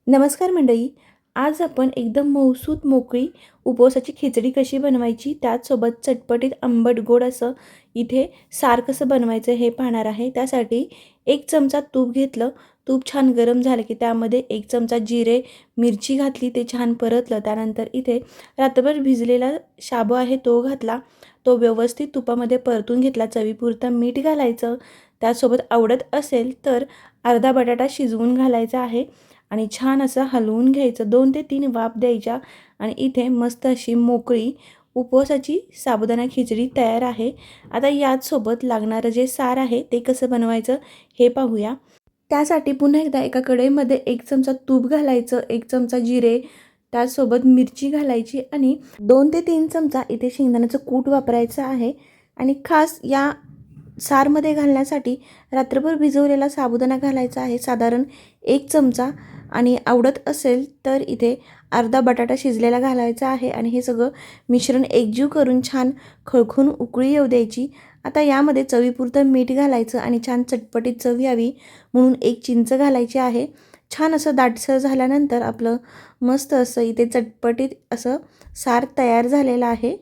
नमस्कार मंडळी. आज आपण एकदम मऊसूत मोकळी उपवासाची खिचडी कशी बनवायची, त्याचसोबत चटपटीत आंबट गोड असं इथे सार कसं बनवायचं हे पाहणार आहे. त्यासाठी 1 चमचा तूप घेतलं. तूप छान गरम झालं की त्यामध्ये 1 चमचा जिरे, मिरची घातली, ते छान परतलं. त्यानंतर इथे रात्रभर भिजलेला शाबू आहे तो घातला. तो व्यवस्थित तुपामध्ये परतून घेतला. चवीपुरतं मीठ घालायचं. त्यासोबत आवडत असेल तर अर्धा बटाटा शिजवून घालायचा आहे आणि छान असं हलवून घ्यायचं. 2 ते 3 वाफ द्यायच्या आणि इथे मस्त अशी मोकळी उपवासाची साबुदाणा खिचडी तयार आहे. आता याचसोबत लागणारं जे सार आहे ते कसं बनवायचं हे पाहूया. त्यासाठी पुन्हा एकदा एका कढईमध्ये 1 चमचा तूप घालायचं, 1 चमचा जिरे, त्याचसोबत मिरची घालायची आणि 2 ते 3 चमचा इथे शेंगदाण्याचं कूट वापरायचं आहे. आणि खास या सारमध्ये घालण्यासाठी रात्रभर भिजवलेला साबुदाणा घालायचा आहे, साधारण 1 चमचा. आणि आवडत असेल तर इथे अर्धा बटाटा शिजलेला घालायचा आहे आणि हे सगळं मिश्रण एकजीव करून छान खळखून उकळी येऊ द्यायची. आता यामध्ये चवीपुरतं मीठ घालायचं आणि छान चटपटीत चव यावी म्हणून 1 चिंच घालायची आहे. छान असं दाटसर झाल्यानंतर आपलं मस्त असं इथे चटपटीत असं सार तयार झालेलं आहे.